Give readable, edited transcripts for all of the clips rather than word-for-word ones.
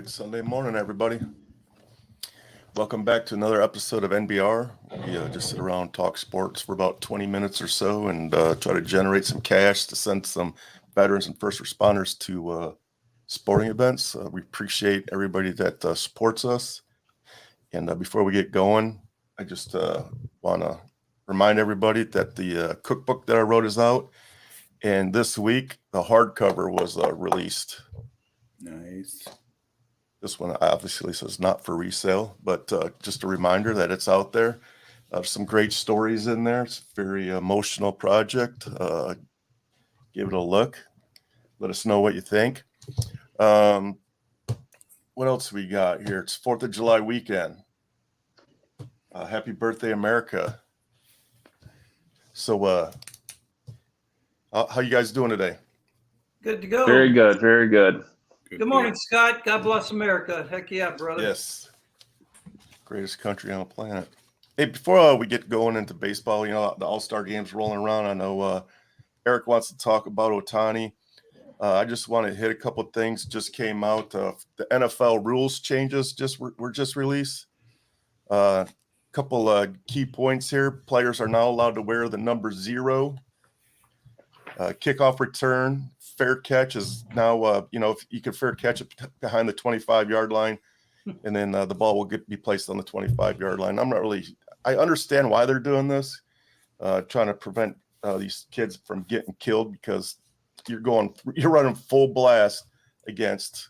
Good Sunday morning, everybody. Welcome back to another episode of NBR. We just sit around and talk sports for about 20 minutes or so and try to generate some cash to send some veterans and first responders to sporting events. We appreciate everybody that supports us. And before we get going, I just want to remind everybody that the cookbook that I wrote is out. And this week, the hardcover was released. Nice. This one obviously says not for resale, but just a reminder that it's out there. Some great stories in there. It's a very emotional project. Give it a look. Let us know what you think. What else we got here? It's 4th of July weekend. Happy birthday, America. So how you guys doing today? Good to go. Very good. Very good. Good morning, Scott. God bless America. Heck yeah, brother. Yes. Greatest country on the planet. Hey, before we get going into baseball, the All-Star game's rolling around. I know Eric wants to talk about Ohtani. I just want to hit a couple of things just came out. The NFL rules changes were just released. Couple key points here. Players are now allowed to wear the number 0. Kickoff return, fair catch is now, if you can fair catch it behind the 25-yard line, and then the ball will be placed on the 25-yard line. I understand why they're doing this, trying to prevent these kids from getting killed because you're running full blast against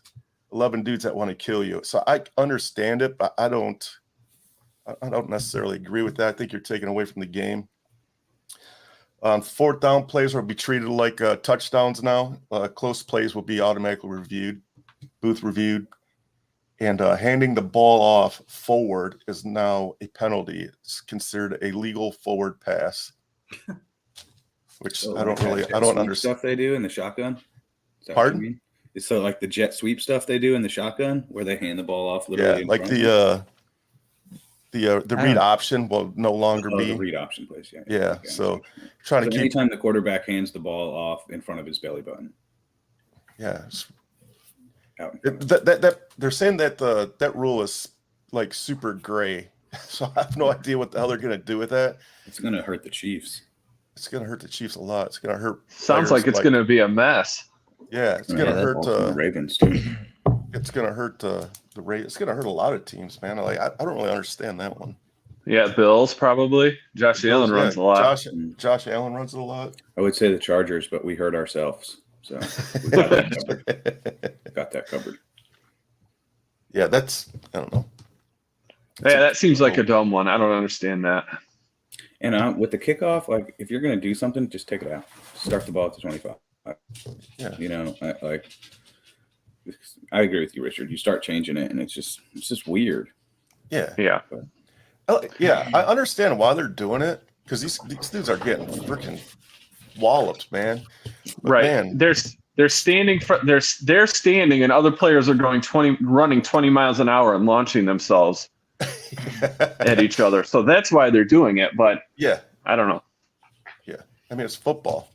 11 dudes that want to kill you. So I understand it, but I don't necessarily agree with that. I think you're taking away from the game. Fourth down plays will be treated like touchdowns now. Close plays will be automatically reviewed, booth reviewed, and handing the ball off forward is now a penalty. It's considered a legal forward pass, which I don't understand. Stuff they do in the shotgun. Pardon? So like the jet sweep stuff they do in the shotgun, where they hand the ball off literally. Yeah, like the read option will no longer be the read option plays. Yeah. Okay. So trying to keep anytime the quarterback hands the ball off in front of his belly button. Yeah. That they're saying that that rule is like super gray. So I have no idea what the hell they're going to do with that. It's going to hurt the Chiefs. It's going to hurt the Chiefs a lot. It's going to hurt. Sounds like it's going to be a mess. Yeah, it's going to hurt the Ravens too. It's going to hurt the Ravens. It's going to hurt a lot of teams, man. I don't really understand that one. Yeah, Bills probably. Josh Allen runs a lot. Josh Allen runs it a lot. I would say the Chargers, but we hurt ourselves, so we got that covered. Got that covered. Yeah, I don't know. Yeah, that seems like a dumb one. I don't understand that. And with the kickoff, like if you're going to do something, just take it out. Start the ball at the 25. Yeah. I agree with you, Richard. You start changing it, and it's just weird. Yeah. Yeah. Yeah, I understand why they're doing it because these dudes are getting freaking walloped, man. But right. Man, they're standing they're standing, and other players are running 20 miles an hour and launching themselves at each other. So that's why they're doing it. But yeah, I don't know. Yeah, I mean it's football.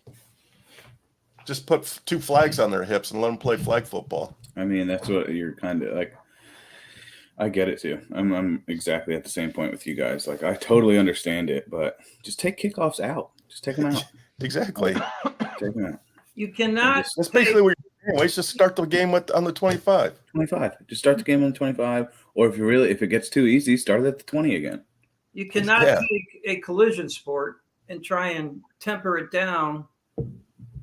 Just put 2 flags on their hips and let them play flag football. I mean, that's what you're kind of like. I get it too. I'm exactly at the same point with you guys. Like, I totally understand it, but just take kickoffs out. Just take them out. Exactly. Take them out. You cannot. That's basically what you're doing. Just start the game on the 25. 25. Just start the game on the 25. Or if it gets too easy, start it at the 20 again. You cannot take a collision sport and try and temper it down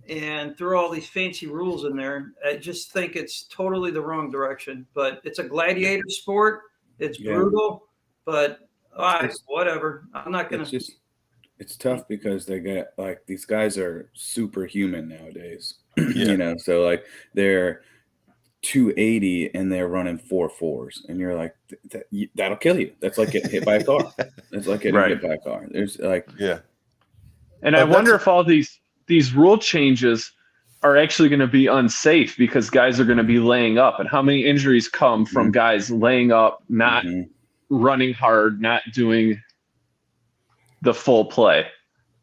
and throw all these fancy rules in there. I just think it's totally the wrong direction. But it's a gladiator sport. It's brutal, but whatever. I'm not going to. It's tough because they get like these guys are superhuman nowadays. So like they're 280 and they're running 4.4s, and you're like, that'll kill you. That's like getting hit by a car. That's like getting hit by a car. There's like And I wonder if all these rule changes are actually going to be unsafe because guys are going to be laying up, and how many injuries come from guys laying up, not running hard, not doing the full play.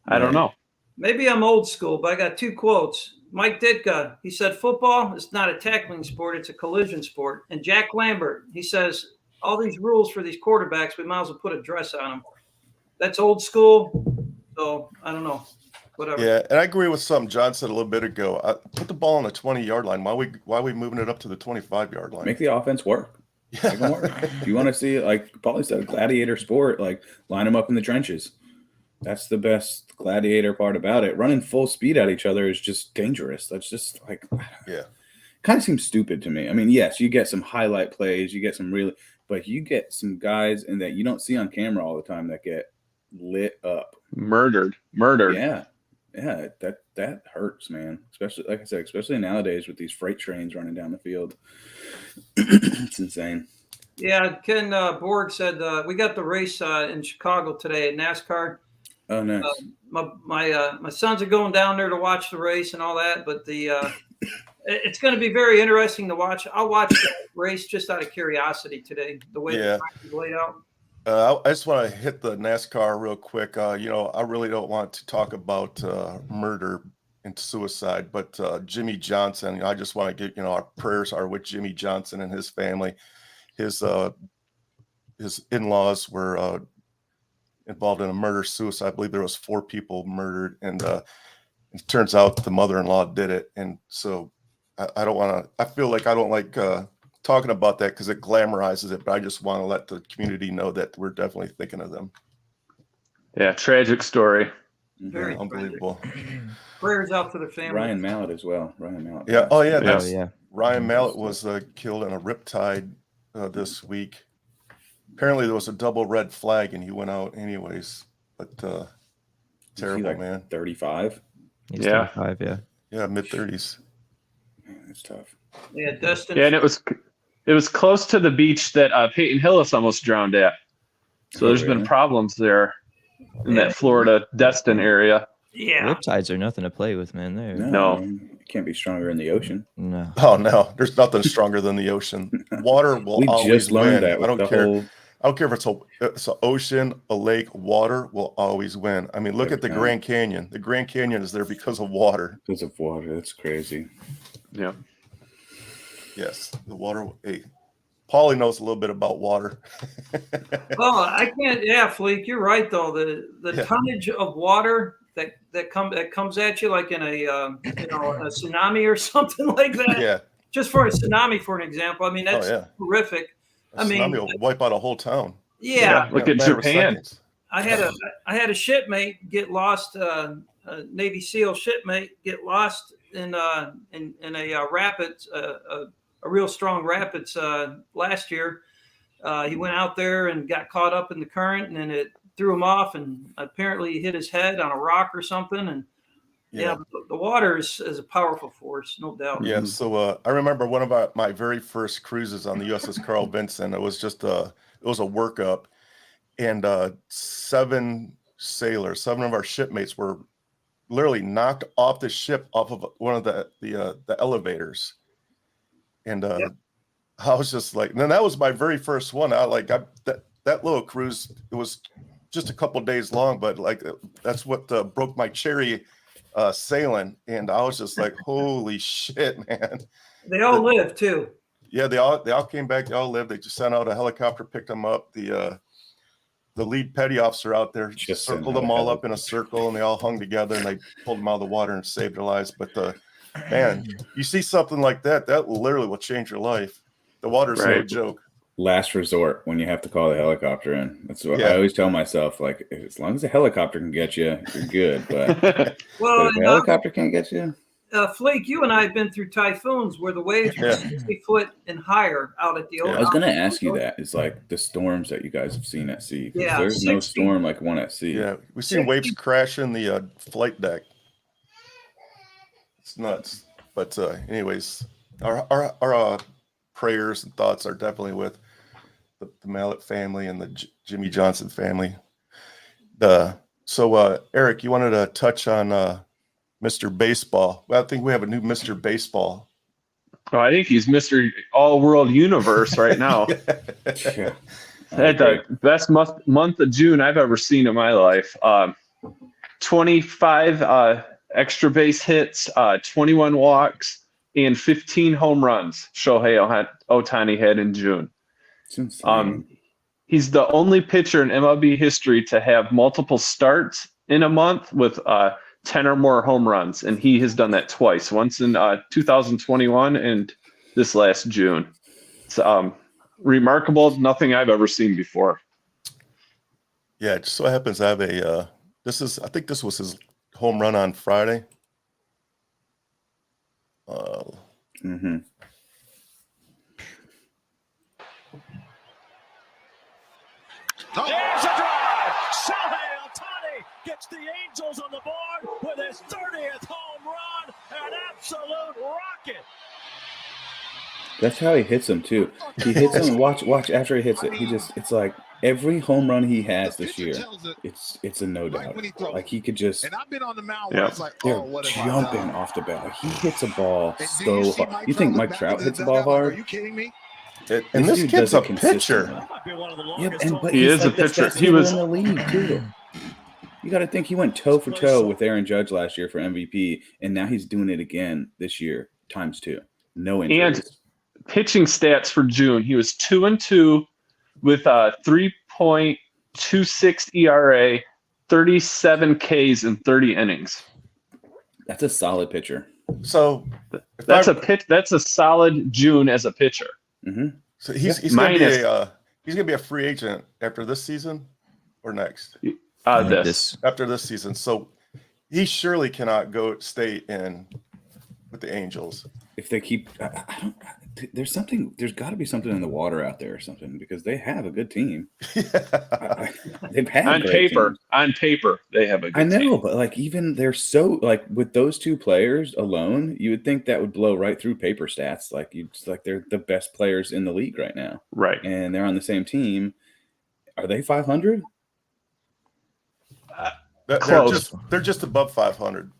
I don't know. Maybe I'm old school, but I got 2 quotes. Mike Ditka, he said, football is not a tackling sport, it's a collision sport. And Jack Lambert, he says, all these rules for these quarterbacks, we might as well put a dress on them. That's old school. So I don't know. Whatever. Yeah, and I agree with something John said a little bit ago. Put the ball on the 20-yard line. Why are we moving it up to the 25-yard line? Make the offense work. Yeah. Make them work. If you want to see, like Paulie said, a gladiator sport, like line them up in the trenches. That's the best gladiator part about it. Running full speed at each other is just dangerous. That's just like, yeah, kind of seems stupid to me. I mean, yes, you get some highlight plays, you get some really, but you get some guys and that you don't see on camera all the time that get lit up, murdered. Yeah, that hurts, man. Especially, like I said, especially nowadays with these freight trains running down the field. It's insane. Yeah, Ken Borg said we got the race in Chicago today at NASCAR. Oh, nice. My sons are going down there to watch the race and all that, but it's going to be very interesting to watch. I'll watch the race just out of curiosity today, the way the track is laid out. I just want to hit the NASCAR real quick. I really don't want to talk about murder and suicide, but Jimmy Johnson, I just want to get, our prayers are with Jimmy Johnson and his family. His in-laws were involved in a murder-suicide. I believe there was 4 people murdered, and it turns out the mother-in-law did it. And so I don't want to. I feel like I don't like talking about that because it glamorizes it. But I just want to let the community know that we're definitely thinking of them. Yeah, tragic story. Very unbelievable. Tragic. Prayers out to the family. Ryan Mallett as well. Ryan Mallett. Yeah. Oh yeah. Yeah. Ryan Mallett was killed in a riptide this week. Apparently there was a double red flag and he went out anyways, but terrible, like man. 35. He's 35, yeah, mid-30s. Man, that's tough. Yeah, Dustin. Yeah, and it was close to the beach that Peyton Hillis almost drowned at. So there's been problems there in that Florida Destin area. Yeah, riptides are nothing to play with, man. No. It can't be stronger in the ocean. No. Oh no, there's nothing stronger than the ocean. Water will always just learned win. that. I don't care. I don't care if it's an ocean, a lake. Water will always win. I mean, look at the Grand Canyon. The Grand Canyon is there because of water. Because of water. That's crazy. Yeah. Yes, the water. Hey, Paulie knows a little bit about water. Well, I can't. Yeah, Fleek, you're right though. The tonnage of water that comes at you like in a a tsunami or something like that. Yeah. Just for a tsunami, for an example. I mean, that's horrific. A tsunami will wipe out a whole town. Yeah. Look at Japan. I had a shipmate get lost. A Navy SEAL shipmate get lost in a rapids, a real strong rapids last year. He went out there and got caught up in the current, and then it threw him off, and apparently he hit his head on a rock or something. And the water is a powerful force, no doubt. Yeah. So I remember one of my very first cruises on the USS Carl Vinson. It was a workup, and 7 of our shipmates were literally knocked off the ship off of one of the elevators. And I was just like, and then that was my very first one. That little cruise, it was just a couple days long, but like that's what broke my cherry sailing. And I was just like, holy shit, man. They all lived too. Yeah, they all came back. They all lived. They just sent out a helicopter, picked them up. The lead petty officer out there just circled them all up in a circle, and they all hung together, and they pulled them out of the water and saved their lives. But man, you see something like that literally will change your life. The water's no joke. Last resort when you have to call the helicopter in. That's what I always tell myself. Like, as long as the helicopter can get you, you're good. But, but if the helicopter can't get you. Flake, you and I have been through typhoons where the waves were 60 foot and higher out at the ocean. I was going to ask you that. It's like the storms that you guys have seen at sea. Yeah, there's no storm like one at sea. Yeah, we've seen waves crash in the flight deck. It's nuts. But anyways, our prayers and thoughts are definitely with the Mallett family and the Jimmy Johnson family. So Eric, you wanted to touch on Mr. Baseball. Well, I think we have a new Mr. Baseball. Oh, I think he's Mr. All-World Universe right now. Had the best month of June I've ever seen in my life. 25 extra base hits, 21 walks, and 15 home runs Shohei Ohtani had in June. It's insane. He's the only pitcher in MLB history to have multiple starts in a month with 10 or more home runs, and he has done that twice, once in 2021 and this last June. It's remarkable, nothing I've ever seen before. Yeah, it just so happens I have a I think this was his home run on Friday. Mm-hmm. There's a drive. Shohei Ohtani gets the Angels on the board with his 30th home run. An absolute rocket. That's how he hits them too. He hits them. Watch after he hits it. It's like every home run he has this year. It's a no doubt. Like he could just. And I've been on the mound Yeah. where it's like, They're what have I jumping done? off the bat. Like, he hits a ball And do so you see hard. You think Mike Trout hits a ball Are hard? you kidding me? And this dude kid's does a it consistently. pitcher. That might be one of the Yeah, longest but He he's is a like the pitcher. best He hitter was- in the league too. You got to think he went toe for toe with Aaron Judge last year for MVP, and now he's doing it again this year ×2. No injuries. Pitching stats for June, he was 2-2 with a 3.26 ERA, 37 Ks in 30 innings. That's a solid pitcher. So That's a solid June as a pitcher. Mm-hmm. so he's gonna be Minus- he's gonna be a free agent after this season or next? This. After this season. So he surely cannot stay in with the Angels. If they keep, I don't. There's got to be something in the water out there or something, because they have a good team. They've had On great paper, teams. they have a good I know, team. but like even they're so like with those two players alone, you would think that would blow right through paper stats. Like they're the best players in the league right now, Right. and they're on the same team. Are they 500? Close. They're just above 500.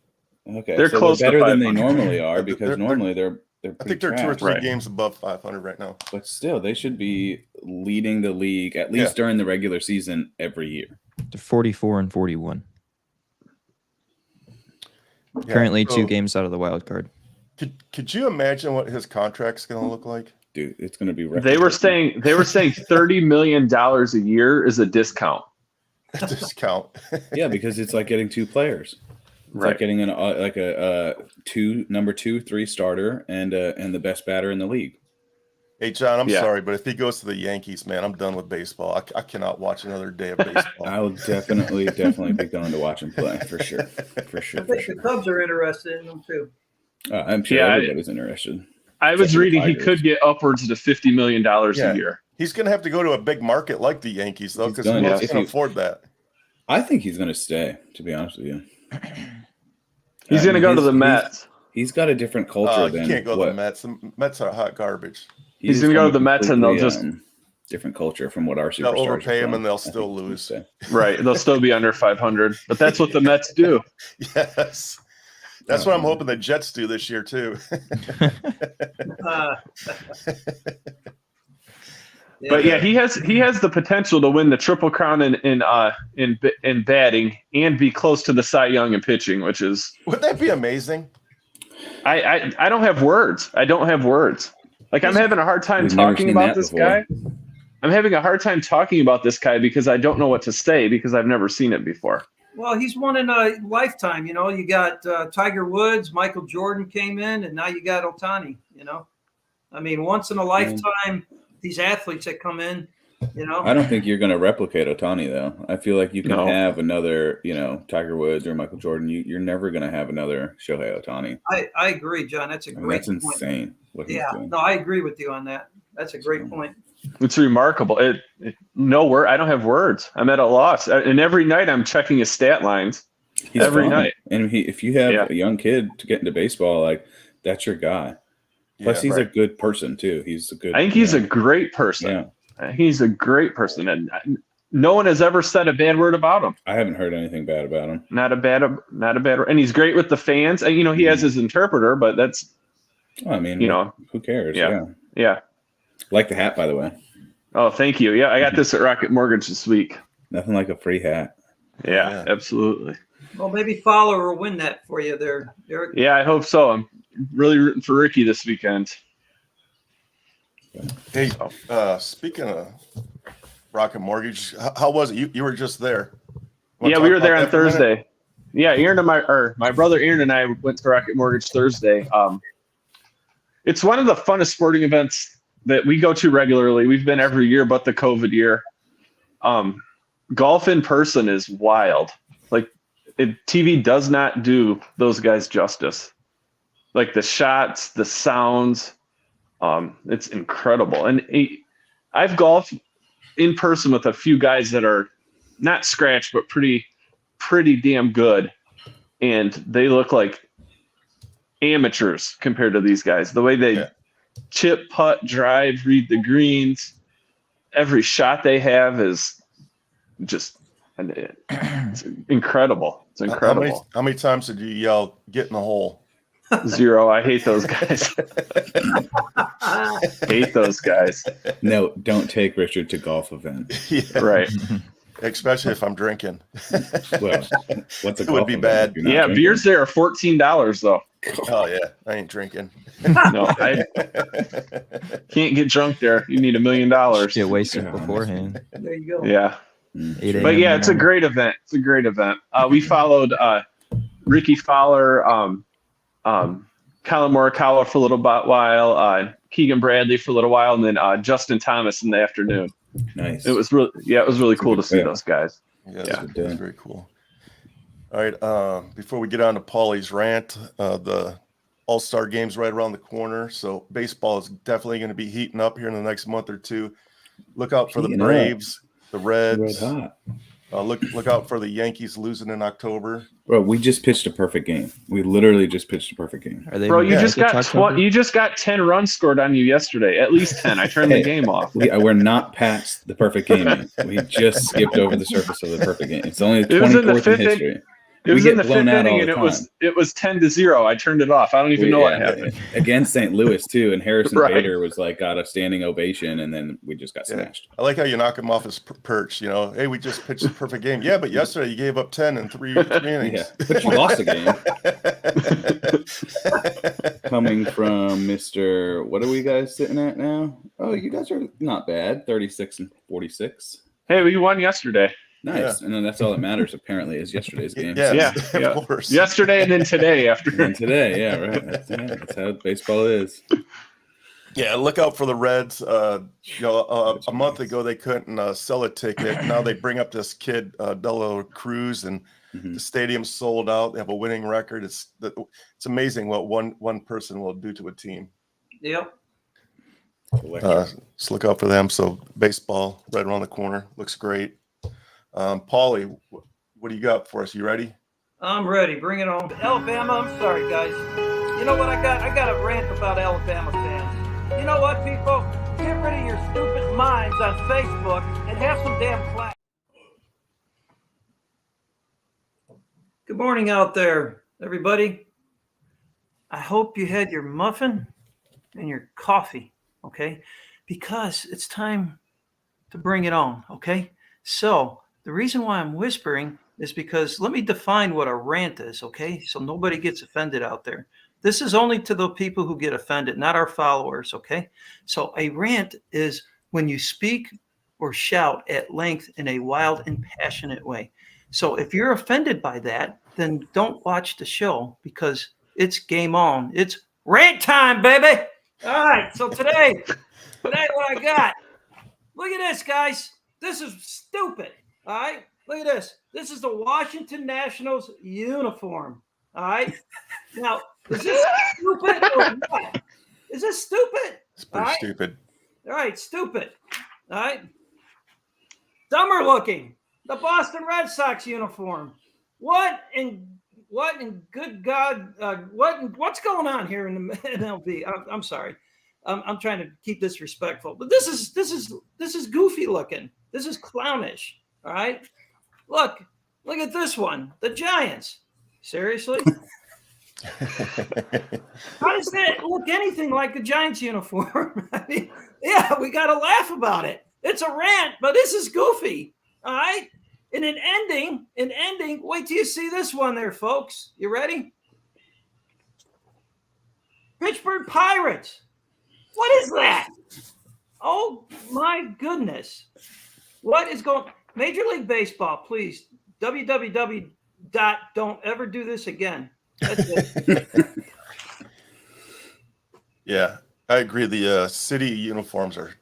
Okay, They're so close to better than they 500. normally are, They're- because they're- normally they're I think they're 2 or 3 Right. games above 500 right now. but still they should be leading the league at least during the regular season every year. They're 44 and 41. Yeah, Currently so 2 games out of the wild card. Could you imagine what his contract's going to look like? Dude, it's going to be. They were saying $30 million a year is a discount. Discount. Yeah, because it's like getting 2 players. It's Right. like getting a number 2, 3 starter and the best batter in the league. Hey, John, I'm Yeah. sorry, but if he goes to the Yankees, man, I'm done with baseball. I cannot watch another day of baseball. I will definitely be going to watch him play for sure. For sure. I think the Cubs are interested in them too. I'm sure Yeah, everybody's interested. I was Except for the reading he Tigers. could get upwards to $50 million Yeah. a year. He's going to have to go to a big market like the Yankees, though, He's because going who to- else if can he- afford that? I think he's going to stay, to be honest with you. He's going to go to the Mets. He's got a different culture You than can't go to what the Mets. The Mets are hot garbage. He's gonna go to the Mets and they'll just- different culture from what our They'll superstars overpay are him from, and they'll I still think lose. say. Right. They'll still be under 500, but that's what the Mets do. Yes. That's what I'm hoping the Jets do this year, too. But yeah, he has the potential to win the Triple Crown in batting and be close to the Cy Young in pitching, which is Wouldn't that be amazing? I don't have words. I don't have words. Like I'm having a hard time We've never talking seen about that this before. guy. I'm having a hard time talking about this guy because I don't know what to say because I've never seen it before. Well, he's one in a lifetime. You know, you got Tiger Woods, Michael Jordan came in, and now you got Ohtani. You know, I mean, once in a lifetime, these athletes that come in. You know, I don't think you're going to replicate Ohtani, though. I feel like you can No. have another, Tiger Woods or Michael Jordan. You're never going to have another Shohei Ohtani. I agree, John. That's a I mean, great that's point. insane what he's Yeah, doing. no, I agree with you on that. That's a great point. It's remarkable. No word. I don't have words. I'm at a loss. And every night I'm checking his stat lines. He's every fun. night. And if you have Yeah. a young kid to get into baseball, like that's your guy. Plus, Yeah, he's a good person too. He's a good. I think he's a great person. Yeah. He's a great person, and no one has ever said a bad word about him. I haven't heard anything bad about him. Not a bad, and he's great with the fans. And he has his interpreter, but that's Well, I mean, who cares? Yeah. yeah. Like the hat, by the way. Oh, thank you. Yeah, I got this at Rocket Mortgage this week. Nothing like a free hat. Yeah, absolutely. Well, maybe Fowler will win that for you there, Derek. Yeah, I hope so. I'm really rooting for Ricky this weekend. Hey, speaking of Rocket Mortgage, how was it? You were just there. Yeah, we were there on Thursday. Yeah, my brother Aaron and I went to Rocket Mortgage Thursday. It's one of the funnest sporting events that we go to regularly. We've been every year but the COVID year. Golf in person is wild. Like, TV does not do those guys justice. Like the shots, the sounds, it's incredible. And I've golfed in person with a few guys that are not scratch, but pretty damn good. And they look like amateurs compared to these guys. The way they chip, putt, drive, read the greens, every shot they have is just it's incredible. It's incredible. How many times did you yell, "Get in the hole"? 0. I hate those guys. Hate those guys. No, don't take Richard to golf event. Yeah. Right. Especially if I'm drinking. Well, what's a It golf would be event bad. if you're not Yeah, drinking? beers there are $14 though. Oh yeah, I ain't drinking. No, I can't get drunk there. You need $1 million. Get wasted beforehand. There you go. Yeah. 8 a.m. But yeah, in it's the a great event. It's a great event. We followed Ricky Fowler, Colin Morikawa for a little while, Keegan Bradley for a little while, and then Justin Thomas in the afternoon. Nice. It was really cool to see those guys. Yeah, Yeah. that's very cool. All right, before we get on to Paulie's rant, the All-Star game's right around the corner, so baseball is definitely going to be heating up here in the next month or two. Look out for the Heating up. Braves, the Red Reds. hot. Look out for the Yankees losing in October. Bro, we just pitched a perfect game. We literally just pitched a perfect game. Are they Bro, you Yeah. just got 10 runs scored on you yesterday. At least 10. I turned the game off. We're not past the perfect game yet. We just skipped over the surface of the perfect game. It's only the It was in the 24th in fifth history. It was We in get the fifth blown out inning, all and the it was 10-0. I turned it off. I don't even know what happened. Against St. Louis too, and Harrison Right. Bader was like got a standing ovation, and then we just got smashed. I like how you knock him off his perch. Hey, we just pitched a perfect game. Yeah, but yesterday you gave up 10 in three innings. Yeah, but you lost the game. Coming from Mr. What are we guys sitting at now? Oh, you guys are not bad. 36 and 46. Hey, we won yesterday. Nice. And then that's all that matters, apparently, is yesterday's game. Yeah, Yeah. of course. Yesterday and then today after. And today, yeah, right. That's how baseball is. Yeah, look out for the Reds. A month ago they couldn't sell a ticket. Now they bring up this kid, Delo Cruz, and the stadium's sold out. They have a winning record. It's amazing what one person will do to a team. Yep. So look out for them. So baseball right around the corner looks great. Paulie, what do you got for us? You ready? I'm ready. Bring it on. Alabama, I'm sorry, guys. You know what I got? I got a rant about Alabama fans. You know what, people? Get rid of your stupid minds on Facebook and have some damn class. Good morning out there, everybody. I hope you had your muffin and your coffee, okay? Because it's time to bring it on, okay? So the reason why I'm whispering is because let me define what a rant is, okay? So nobody gets offended out there. This is only to the people who get offended, not our followers, okay? So a rant is when you speak or shout at length in a wild and passionate way. So if you're offended by that, then don't watch the show because it's game on. It's rant time, baby. All right, so today what I got, look at this, guys. This is stupid. All right, look at this. This is the Washington Nationals uniform. All right. Now, is this stupid or what? Is this stupid? It's pretty stupid. All right, stupid. All right. Dumber looking. The Boston Red Sox uniform. What in good God? What's going on here in the MLB? I'm sorry. I'm trying to keep this respectful, but this is goofy looking. This is clownish. All right. Look at this one. The Giants. Seriously? How does that look anything like the Giants uniform? I mean, yeah, we got to laugh about it. It's a rant, but this is goofy. All right. In an ending, wait till you see this one there, folks. You ready? Pittsburgh Pirates. What is that? Oh, my goodness. What is going – Major League Baseball, please, www.don't ever do this again. That's it. Yeah, I agree. The city uniforms are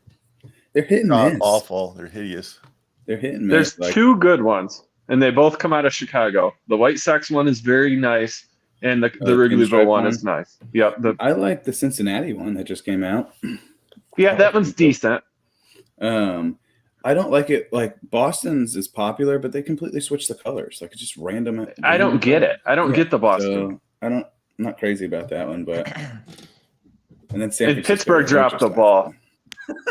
They're hit and miss. awful. They're hideous. They're hit and miss. There's two good ones, and they both come out of Chicago. The White Sox one is very nice, and the Wrigleyville one is nice. Yep. I like the Cincinnati one that just came out. Yeah, that one's decent. I don't like it. Like Boston's is popular, but they completely switch the colors. Like it's just random. I don't get it. I don't get the Boston. So I'm not crazy about that one, but and then Pittsburgh dropped the ball.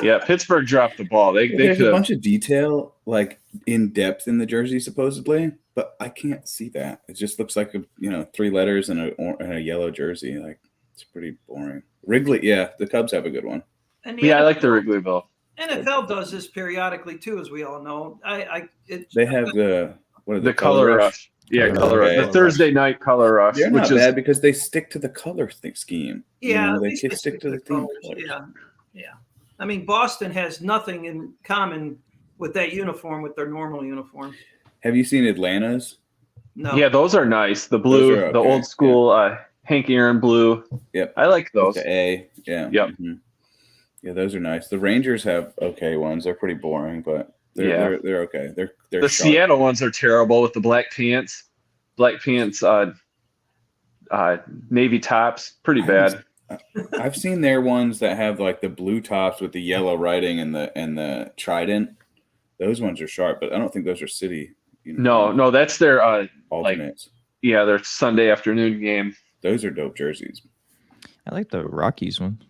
Yeah, Pittsburgh dropped the ball. There's a bunch of detail, like in depth in the jersey, supposedly, but I can't see that. It just looks like 3 letters and a yellow jersey. Like it's pretty boring. Wrigley, yeah, the Cubs have a good one. And I like the Wrigleyville. NFL does this periodically too, as we all know. They have the color rush. Yeah, color rush. The Thursday night color rush. They're not bad because they stick to the color scheme. Yeah, they stick to the theme colors. Yeah. I mean, Boston has nothing in common with that uniform, with their normal uniform. Have you seen Atlanta's? No. Yeah, those are nice. The blue, the old school Hank Aaron blue. Yep. I like those. The A. Yeah. Yep. Mm-hmm. Yeah, those are nice. The Rangers have okay ones. They're pretty boring, but they're okay. They're the sharp. Seattle ones are terrible with the black pants, navy tops. Pretty bad. I've seen their ones that have like the blue tops with the yellow writing and the trident. Those ones are sharp, but I don't think those are city. No, that's their alternates. Their Sunday afternoon game. Those are dope jerseys. I like the Rockies one.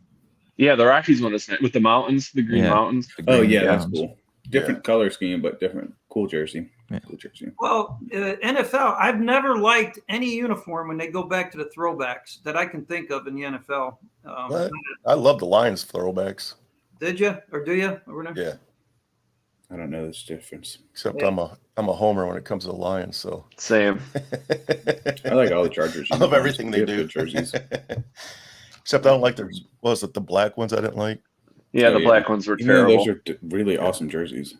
Yeah, the Rockies one is nice with the mountains, the green mountains. That's cool. Different color scheme, but different. Cool jersey. Yeah. Cool jersey. Well, NFL, I've never liked any uniform when they go back to the throwbacks that I can think of in the NFL. I love the Lions throwbacks. Did you, or do you? Yeah. I don't know this difference. Except I'm a homer when it comes to the Lions. So same. I like all the Chargers. I love everything they do. Jerseys. Except I don't like the black ones I didn't like. Yeah, the black ones were terrible. Those are really awesome jerseys.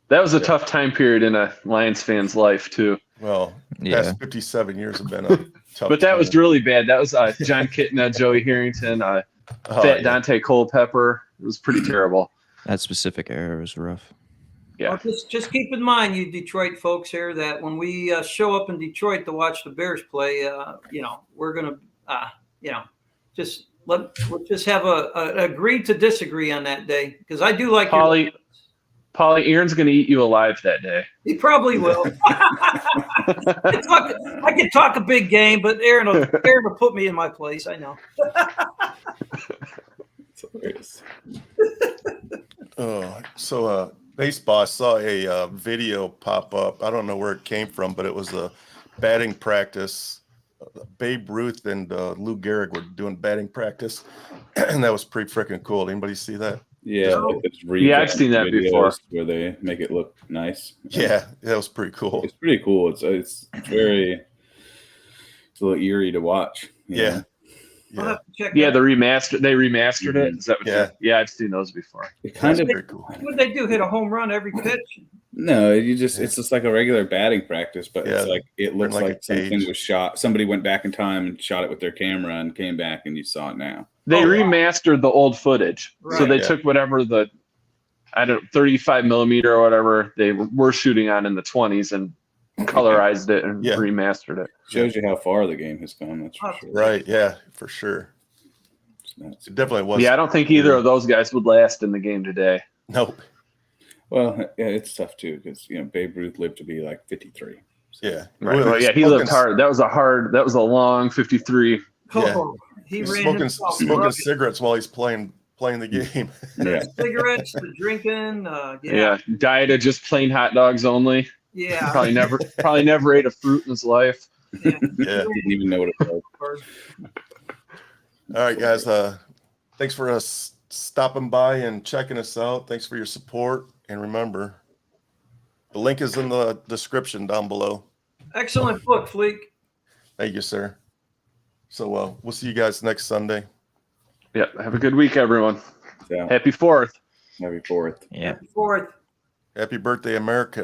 That was a tough time period in a Lions fan's life, too. Well, past 57 years have been a tough But that time. was really bad. That was John Kitna, Joey Harrington, Fat Dante Culpepper. It was pretty terrible. That specific era was rough. Yeah. Well, just keep in mind, you Detroit folks here, that when we show up in Detroit to watch the Bears play, we're going to, we'll just have a agree to disagree on that day, because I do like Paulie, Aaron's going to eat you alive that day. He probably will. I can talk a big game, but Aaron will put me in my place. I know. It's hilarious. So baseball, I saw a video pop up. I don't know where it came from, but it was a batting practice. Babe Ruth and Lou Gehrig were doing batting practice, and that was pretty freaking cool. Anybody see that? Yeah, I've seen that before. Where they make it look nice. Yeah, that was pretty cool. It's pretty cool. It's a little eerie to watch. Yeah. Yeah, they remastered it. Is that what I've seen those before. It kind of very cool. What they do? Hit a home run every pitch? No, it's just like a regular batting practice, but it's like it looks like something was shot. Somebody went back in time and shot it with their camera and came back, and you saw it now. They remastered the old footage, so they took whatever 35 millimeter or whatever they were shooting on in the 20s and colorized it and remastered it. Shows you how far the game has come. That's for sure. Right? Yeah, for sure. It definitely was. Yeah, I don't think either of those guys would last in the game today. Nope. Well, yeah, it's tough too because Babe Ruth lived to be like 53. So. Yeah, right. Well, he lived hard. That was a long 53. Yeah. He ran smoking cigarettes while he's playing the game. Yeah, cigarettes, the drinking. Diet of just plain hot dogs only. Yeah, probably never ate a fruit in his life. Yeah, didn't even know what it was. All right, guys. Thanks for stopping by and checking us out. Thanks for your support, and remember, The link is in the description down below. Excellent book, Fleek. Thank you, sir. So we'll see you guys next Sunday. Yep. Have a good week, everyone. So, Happy 4th. Happy 4th. Yeah. Happy 4th. Happy birthday, America.